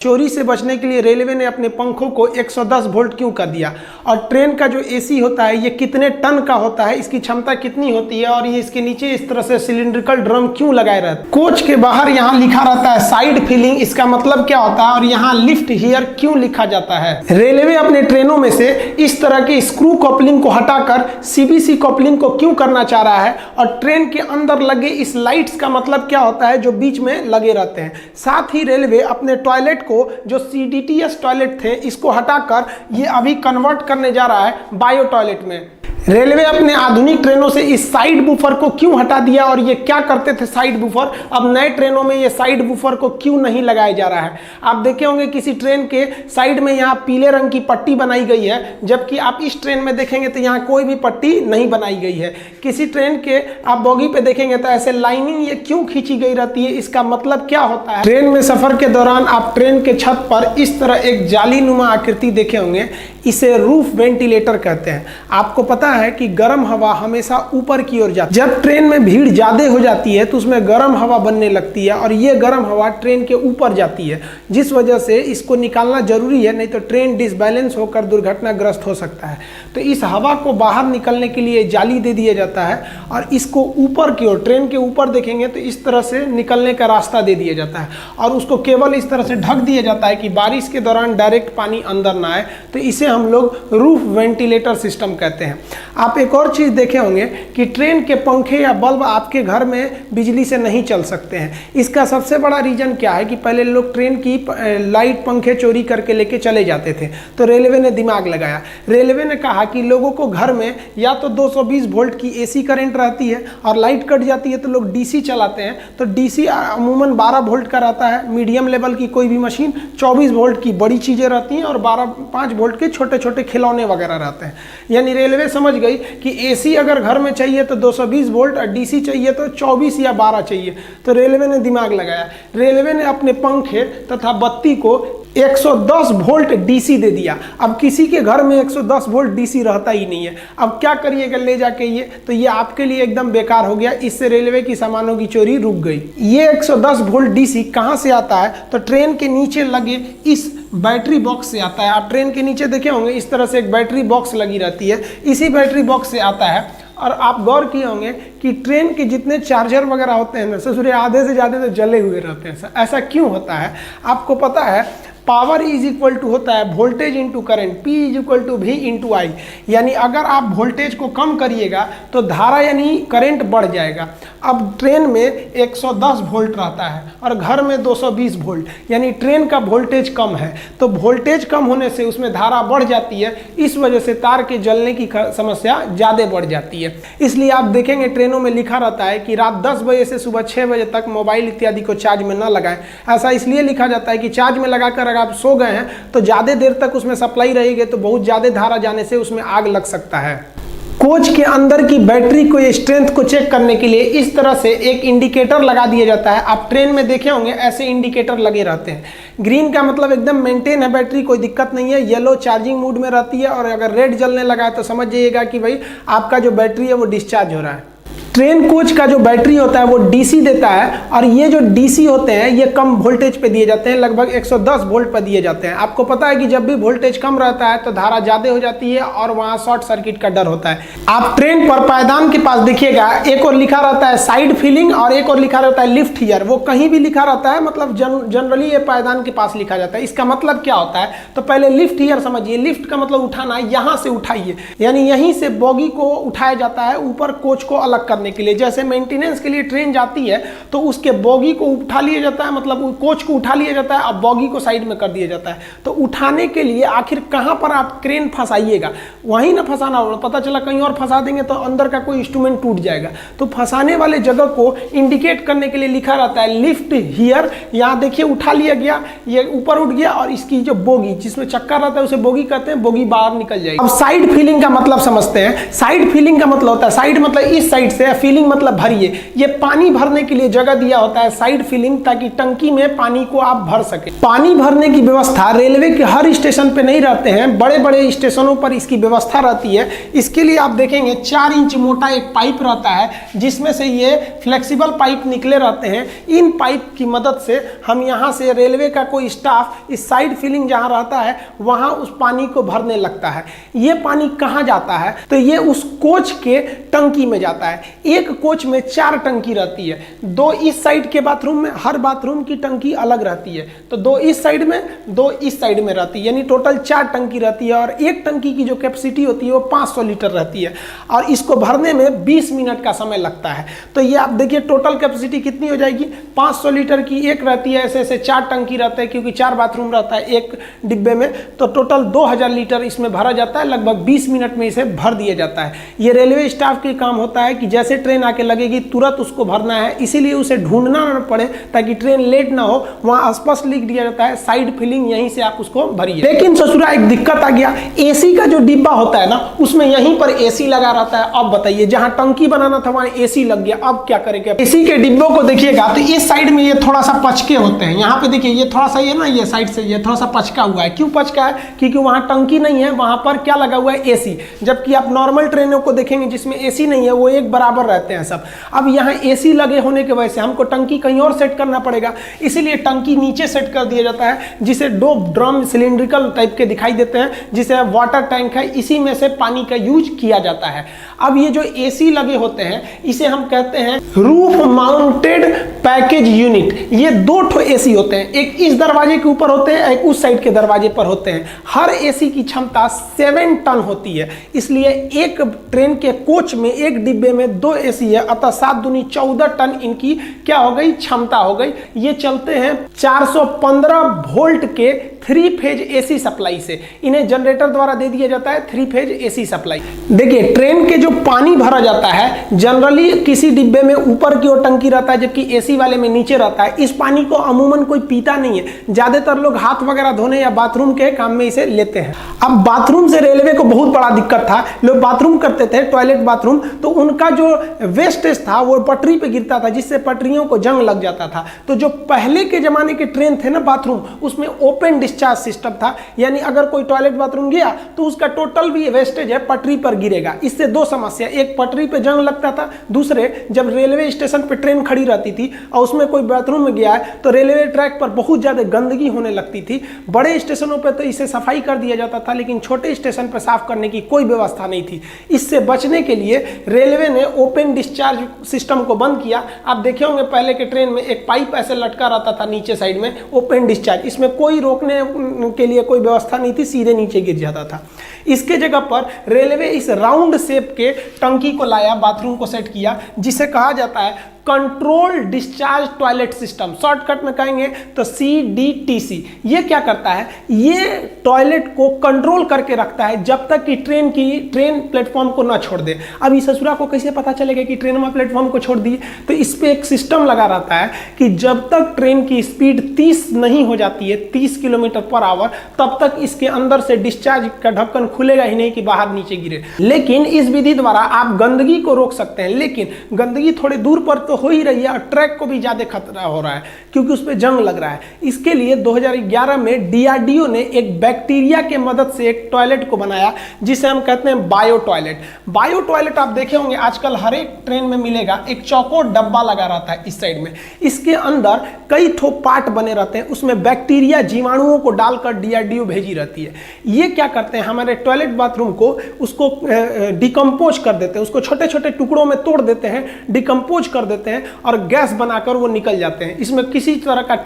चोरी से बचने के लिए रेलवे ने अपने पंखों को 110 वोल्ट क्यों कर दिया, और ट्रेन का जो एसी होता है ये कितने टन का होता है, इसकी क्षमता कितनी होती है, और ये इसके नीचे इस तरह से सिलिंड्रिकल ड्रम क्यों लगाए रहते हैं। कोच के बाहर यहाँ लिखा रहता है साइड फिलिंग, इसका मतलब क्या होता है, और यहाँ लिफ्ट हियर क्यों लिखा जाता है। रेलवे अपने ट्रेनों में से इस तरह के स्क्रू कपलिंग को हटाकर सीबीसी कपलिंग को क्यों करना चाह रहा है, और ट्रेन के अंदर लगे इस लाइट्स का मतलब क्या होता है जो बीच में लगे रहते हैं। साथ ही रेलवे अपने टॉयलेट को, जो सीडीटीएस टॉयलेट थे, इसको हटाकर ये अभी कन्वर्ट करने जा रहा है बायो टॉयलेट में। रेलवे अपने आधुनिक ट्रेनों से इस साइड बूफर को क्यों हटा दिया, और ये क्या करते थे साइड बूफर, अब नए ट्रेनों में ये साइड बूफर को क्यों नहीं लगाया जा रहा है। आप देखे होंगे किसी ट्रेन के साइड में यहाँ पीले रंग की पट्टी बनाई गई है, जबकि आप इस ट्रेन में देखेंगे तो यहाँ कोई भी पट्टी नहीं बनाई गई है। किसी ट्रेन के आप बोगी पे देखेंगे तो ऐसे लाइनिंग ये क्यों खींची गई रहती है, इसका मतलब क्या होता है। ट्रेन में सफर के दौरान आप ट्रेन के छत पर इस तरह एक जालीनुमा आकृति देखे होंगे, इसे रूफ वेंटिलेटर कहते हैं। आपको पता है कि गर्म हवा हमेशा ऊपर की ओर जाती है। जब ट्रेन में भीड़ ज्यादा हो जाती है तो उसमें गर्म हवा बनने लगती है, और ये गर्म हवा ट्रेन के ऊपर जाती है, जिस वजह से इसको निकालना जरूरी है, नहीं तो ट्रेन डिसबैलेंस होकर दुर्घटनाग्रस्त हो सकता है। तो इस हवा को बाहर निकलने के लिए जाली दे दिया जाता है, और इसको ऊपर की ओर, ट्रेन के ऊपर देखेंगे तो इस तरह से निकलने का रास्ता दे दिया जाता है, और उसको केवल इस तरह से ढक दिया जाता है कि बारिश के दौरान डायरेक्ट पानी अंदर ना आए। तो इसे हम लोग रूफ वेंटिलेटर सिस्टम कहते हैं। आप एक और चीज देखे होंगे कि ट्रेन के पंखे या बल्ब आपके घर में बिजली से नहीं चल सकते हैं। इसका सबसे बड़ा रीजन क्या है कि पहले लोग ट्रेन की लाइट पंखे चोरी करके लेके चले जाते थे, तो रेलवे ने दिमाग लगाया। रेलवे ने कहा कि लोगों को घर में या तो 220 वोल्ट की एसी करंट रहती है, और लाइट कट जाती है तो लोग डीसी चलाते हैं। तो डीसी अमूमन 12 वोल्ट का रहता है, मीडियम लेवल की कोई भी मशीन 24 वोल्ट की बड़ी चीजें रहती हैं, और 5 वोल्ट के छोटे छोटे खिलौने वगैरह रहते हैं। यानी रेलवे समझ गई कि एसी अगर घर में चाहिए तो 220 वोल्ट, और डीसी चाहिए तो 24 या 12 चाहिए। तो रेलवे ने दिमाग लगाया, रेलवे ने अपने पंखे तथा बत्ती को 110 वोल्ट डीसी दे दिया। अब किसी के घर में 110 वोल्ट डीसी रहता ही नहीं है, अब क्या करिएगा ले जाके ये, तो ये आपके लिए एकदम बेकार हो गया। इससे रेलवे की सामानों की चोरी रुक गई। ये 110 वोल्ट डीसी कहाँ से आता है, तो ट्रेन के नीचे लगे इस बैटरी बॉक्स से आता है। आप ट्रेन के नीचे देखे होंगे इस तरह से एक बैटरी बॉक्स लगी रहती है, इसी बैटरी बॉक्स से आता है। और आप गौर किए होंगे कि ट्रेन के जितने चार्जर वगैरह होते हैं ना, ससुरे आधे से ज़्यादा तो जले हुए रहते हैं। ऐसा क्यों होता है आपको पता है? पावर इज इक्वल टू होता है voltage into current, P is equal to V into I. यानी अगर आप वोल्टेज को कम करिएगा तो धारा यानी करंट बढ़ जाएगा। अब ट्रेन में 110 वोल्ट रहता है और घर में 220 वोल्ट, यानी ट्रेन का वोल्टेज कम है, तो वोल्टेज कम होने से उसमें धारा बढ़ जाती है। इस वजह से तार के जलने की समस्या ज़्यादा बढ़ जाती है। इसलिए आप देखेंगे ट्रेनों में लिखा रहता है कि रात 10 बजे से सुबह 6 बजे तक मोबाइल इत्यादि को चार्ज में न लगाएं। ऐसा इसलिए लिखा जाता है कि चार्ज में लगाकर अगर आप सो गए हैं तो ज़्यादा देर तक उसमें सप्लाई रहेगी, तो बहुत ज़्यादा धारा जाने से उसमें आग लग सकता है। कोच के अंदर की बैटरी को स्ट्रेंथ को चेक करने के लिए इस तरह से एक इंडिकेटर लगा दिया जाता है। आप ट्रेन में देखे होंगे ऐसे इंडिकेटर लगे रहते हैं। ग्रीन का मतलब एकदम मेंटेन है बैटरी, कोई दिक्कत नहीं है, येलो चार्जिंग मूड में रहती है, और अगर रेड जलने लगा है तो समझ जाइएगा कि भाई आपका जो बैटरी है वो डिस्चार्ज हो रहा है। ट्रेन कोच का जो बैटरी होता है वो डीसी देता है, और ये जो डीसी होते हैं ये कम वोल्टेज पे दिए जाते हैं, लगभग 110 वोल्ट पर दिए जाते हैं। आपको पता है कि जब भी वोल्टेज कम रहता है तो धारा ज़्यादा हो जाती है और वहाँ शॉर्ट सर्किट का डर होता है। आप ट्रेन पर पायदान के पास देखिएगा, एक और लिखा रहता है साइड फिलिंग और एक और लिखा रहता है लिफ्ट हियर। वो कहीं भी लिखा रहता है, मतलब जनरली ये पायदान के पास लिखा जाता है। इसका मतलब क्या होता है, तो पहले लिफ्ट हियर समझिए। लिफ्ट का मतलब उठाना, यहाँ से उठाइए, यानी यहीं से बोगी को उठाया जाता है ऊपर कोच को अलग करने के लिए। जैसे मेंटेनेंस के लिए ट्रेन जाती है तो उसके बोगी को उठा लिया जाता है, मतलब कोच को उठा लिया जाता है, अब बोगी को साइड में कर दिया जाता है। तो उठाने के लिए आखिर कहां पर आप क्रेन फंसाइएगा, वहीं ना फंसाना होगा। पता चला कहीं और फंसा देंगे तो अंदर का कोई इंस्ट्रूमेंट टूट जाएगा। तो फंसाने वाले जगह को इंडिकेट करने के लिए लिखा रहता है लिफ्ट हियर। यहां देखिए उठा लिया गया, ये ऊपर उठ गया, और इसकी जो बोगी जिसमें चक्का रहता है उसे बोगी कहते हैं, बोगी बाहर निकल जाएगी। अब साइड फिलिंग का मतलब समझते हैं। साइड फिलिंग का मतलब होता है, साइड मतलब इस साइड से फिलिंग मतलब भरिए, ये पानी भरने के लिए जगह दिया होता है साइड फिलिंग, ताकि टंकी में पानी को आप भर सके। पानी भरने की व्यवस्था रेलवे के हर स्टेशन पे नहीं रहते हैं, बड़े बड़े स्टेशनों पर इसकी व्यवस्था रहती है। इसके लिए आप देखेंगे 4 इंच मोटा एक पाइप रहता है, जिसमें से ये फ्लेक्सिबल पाइप निकले रहते हैं। इन पाइप की मदद से हम यहाँ से रेलवे का कोई स्टाफ इस साइड फिलिंग जहाँ रहता है वहाँ उस पानी को भरने लगता है। ये पानी कहाँ जाता है, तो ये उस कोच के टंकी में जाता है। एक कोच में 4 टंकी रहती है, 2 इस साइड के बाथरूम में, हर बाथरूम की टंकी अलग रहती है, तो 2 इस साइड में 2 इस साइड में रहती है, यानी टोटल 4 टंकी रहती है। और एक टंकी की जो कैपेसिटी होती है वो 500 लीटर रहती है, और इसको भरने में 20 मिनट का समय लगता है। तो ये आप देखिए टोटल कैपेसिटी कितनी हो जाएगी, 500 लीटर की एक रहती है, ऐसे ऐसे 4 टंकी रहते हैं, क्योंकि 4 बाथरूम रहता है एक डिब्बे में, तो टोटल 2000 लीटर इसमें भरा जाता है। लगभग 20 मिनट में इसे भर दिया जाता है। ये रेलवे स्टाफ का काम होता है कि जैसे ट्रेन आके लगेगी तुरंत उसको भरना है, इसीलिए उसे ढूंढना न पड़े ताकि ट्रेन लेट ना हो। वहां स्पष्ट लिख दिया जाता है साइड फिलिंग, यहीं से आप उसको भरिए। लेकिन ससुरा एक दिक्कत आ गया, एसी का जो डिब्बा होता है ना, उसमें यहीं पर एसी लगा रहता है। अब बताइए, जहां टंकी बनाना था वहां एसी लग गया, अब क्या करेंगे। एसी के डिब्बों को देखिएगा तो इस साइड में ये थोड़ा सा पचके होते हैं, यहाँ पे देखिए ये थोड़ा सा, ये ना ये साइड से ये थोड़ा सा पचका हुआ है। क्यों पचका है, क्योंकि वहां टंकी नहीं है, वहां पर क्या लगा हुआ है, एसी। जबकि आप नॉर्मल ट्रेनों को देखेंगे जिसमें एसी नहीं है, वो एक बराबर रहते हैं सब। अब यहाँ एसी लगे होने की वजह से हमको टंकी कहीं और सेट करना पड़ेगा, इसीलिए टंकी नीचे सेट कर दिया जाता है, जिसे 2 ड्रम सिलिंड्रिकल टाइप के दिखाई देते हैं, जिसे वाटर टैंक है, इसी में से पानी का यूज किया जाता है। अब ये जो एसी लगे होते हैं इसे हम कहते हैं रूफ माउंटेड पैकेज यूनिट। ये 2 ठो एसी होते हैं, एक इस दरवाजे के ऊपर होते हैं, एक उस साइड के दरवाजे पर होते हैं। हर एसी की क्षमता 7 टन होती है, इसलिए एक ट्रेन के कोच में एक डिब्बे में 2 एसी है, अतः 7 दूनी 14 टन इनकी क्या हो गई, क्षमता हो गई। ये चलते हैं 415 वोल्ट के 3 फेज एसी सप्लाई से। इन्हें जनरेटर द्वारा दे दिया जाता है 3 फेज एसी सप्लाई। देखिए ट्रेन के जो पानी भरा जाता है, जनरली किसी डिब्बे में ऊपर की ओर टंकी रहता है, जबकि एसी वाले में नीचे रहता है। इस पानी को अमूमन कोई पीता नहीं है, ज्यादातर लोग हाथ वगैरह धोने या बाथरूम के काम में इसे लेते हैं। अब बाथरूम से रेलवे को बहुत बड़ा दिक्कत था, लोग बाथरूम करते थे, टॉयलेट बाथरूम, तो उनका जो वेस्टेज था वो पटरी पे गिरता था, जिससे पटरियों को जंग लग जाता था। तो जो पहले के जमाने के ट्रेन थे ना बाथरूम, उसमें ओपन डिस्चार्ज सिस्टम था, यानी अगर कोई टॉयलेट बाथरूम गया तो उसका टोटल भी वेस्टेज है पटरी पर गिरेगा। इससे 2 समस्या, एक पटरी पे जंग लगता था, दूसरे जब रेलवे स्टेशन पे ट्रेन खड़ी रहती थी और उसमें कोई बाथरूम में गया है तो रेलवे ट्रैक पर बहुत ज्यादा गंदगी होने लगती थी। बड़े स्टेशनों पे तो इसे सफाई कर दिया जाता था, लेकिन छोटे स्टेशन पर साफ करने की कोई व्यवस्था नहीं थी। इससे बचने के लिए रेलवे ने ओपन डिस्चार्ज सिस्टम को बंद किया। आप देखे होंगे पहले के ट्रेन में एक पाइप ऐसे लटका रहता था नीचे साइड में, ओपन डिस्चार्ज, इसमें कोई रोकने के लिए कोई व्यवस्था नहीं थी, सीधे नीचे गिर जाता था। इसके जगह पर रेलवे इस राउंड शेप के टंकी को लाया, बाथरूम को सेट किया, जिसे कहा जाता है control discharge toilet system, shortcut में कहेंगे तो CDTC। ये क्या करता है, ये टॉयलेट को कंट्रोल करके रखता है जब तक कि ट्रेन प्लेटफॉर्म को ना छोड़ दे। अब इस ससुरा को कैसे पता चलेगा कि ट्रेन में प्लेटफॉर्म को छोड़ दी, तो इस पे एक सिस्टम लगा रहता है कि जब तक ट्रेन की स्पीड 30 नहीं हो जाती है, 30 किलोमीटर पर आवर, तब तक इसके अंदर से डिस्चार्ज का ढक्कन खुलेगा ही नहीं कि बाहर नीचे गिरे। लेकिन इस विधि द्वारा आप गंदगी को रोक सकते हैं, लेकिन गंदगी थोड़े दूर पर तो हो ही रही है और ट्रैक को भी ज्यादा खतरा हो रहा है क्योंकि उस पर जंग लग रहा है। इसके लिए 2011 में DRDO ने एक बैक्टीरिया के मदद से एक टॉयलेट को बनाया, जिसे हम कहते हैं बायो टॉयलेट। बायो टॉयलेट आप देखे होंगे आजकल हर एक ट्रेन में मिलेगा, एक चौकोर डब्बा लगा रहता है इस साइड में, इसके अंदर कई ठो पार्ट बने रहते हैं, उसमें बैक्टीरिया जीवाणुओं को डालकर DRDO भेजी रहती है। ये क्या करते हैं, हमारे टॉयलेट बाथरूम को उसको डिकम्पोज कर देते हैं, उसको छोटे छोटे टुकड़ों में तोड़ देते हैं, डिकम्पोज कर देते हैं और गैस बनाकर वो निकल जाते हैं। इसमें किसी तरह का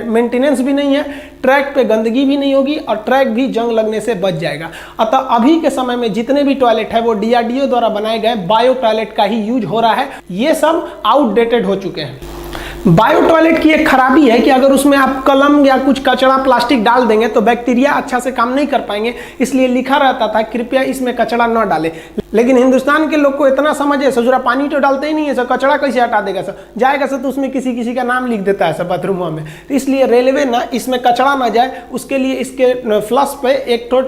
मेंटेनेंस भी नहीं है, ट्रैक पे गंदगी भी नहीं होगी और ट्रैक भी जंग लगने से बच जाएगा। अतः अभी के समय में जितने भी टॉयलेट है वो DRDO द्वारा बनाए गए बायो टॉयलेट का ही यूज हो रहा है, ये सब आउटडेटेड हो चुके हैं। बायो टॉयलेट की एक खराबी है कि अगर उसमें आप कलम या कुछ कचरा प्लास्टिक डाल देंगे तो बैक्टीरिया अच्छा से काम नहीं कर पाएंगे, इसलिए लिखा रहता था कृपया इसमें कचरा न डालें। लेकिन हिंदुस्तान के लोग को इतना समझ है, ससुरा पानी तो डालते ही नहीं है सर, कचरा कैसे हटा देगा सर, जाएगा सर तो उसमें किसी किसी का नाम लिख देता है सर बाथरूमों में। तो इसलिए रेलवे ना इसमें कचरा ना जाए उसके लिए इसके फ्लश पे एक तो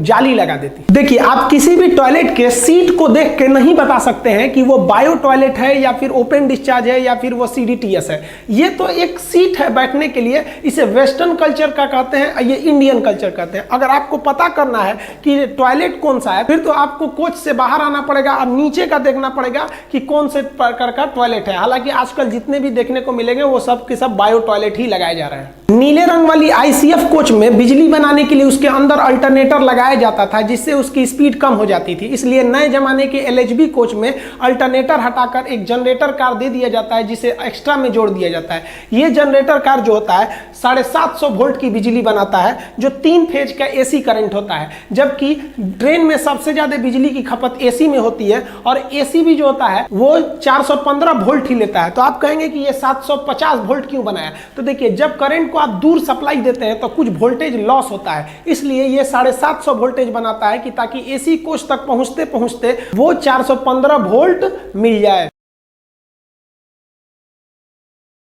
जाली लगा देती है। देखिए आप किसी भी टॉयलेट के सीट को देख के नहीं बता सकते हैं कि वो बायो टॉयलेट है या फिर ओपन डिस्चार्ज है या फिर वो CDTS है। ये तो एक सीट है बैठने के लिए, इसे वेस्टर्न कल्चर का कहते हैं, ये इंडियन कल्चर कहते हैं। अगर आपको पता करना है कि टॉयलेट कौन सा है फिर तो आपको कोच से बाहर आना पड़ेगा और नीचे का देखना पड़ेगा कि कौन से प्रकार का टॉयलेट है। हालांकि आजकल जितने भी देखने को मिलेंगे वो सब के सब बायो टॉयलेट ही लगाए जा रहे हैं। नीले रंग वाली ICF कोच में बिजली बनाने के लिए उसके अंदर अल्टरनेटर लगाया जाता था जिससे उसकी स्पीड कम हो जाती थी। इसलिए नए जमाने के LHB कोच में अल्टरनेटर हटाकर एक जनरेटर कार दे दिया जाता है जिसे एक्स्ट्रा में जोड़ दिया जाता है। ये जनरेटर कार जो होता है 750 वोल्ट की बिजली बनाता है जो 3 फेज का AC करंट होता है, जबकि ट्रेन में सबसे ज्यादा बिजली की खपत AC में होती है और AC भी जो होता है वो 415 वोल्ट ही लेता है। तो आप कहेंगे कि ये 750 वोल्ट क्यों बनाया? तो देखिए जब करंट को आप दूर सप्लाई देते हैं तो कुछ वोल्टेज लॉस होता है, इसलिए ये 750 वोल्टेज बनाता है कि ताकि AC कोच तक पहुंचते पहुंचते वो 415 वोल्ट मिल जाए।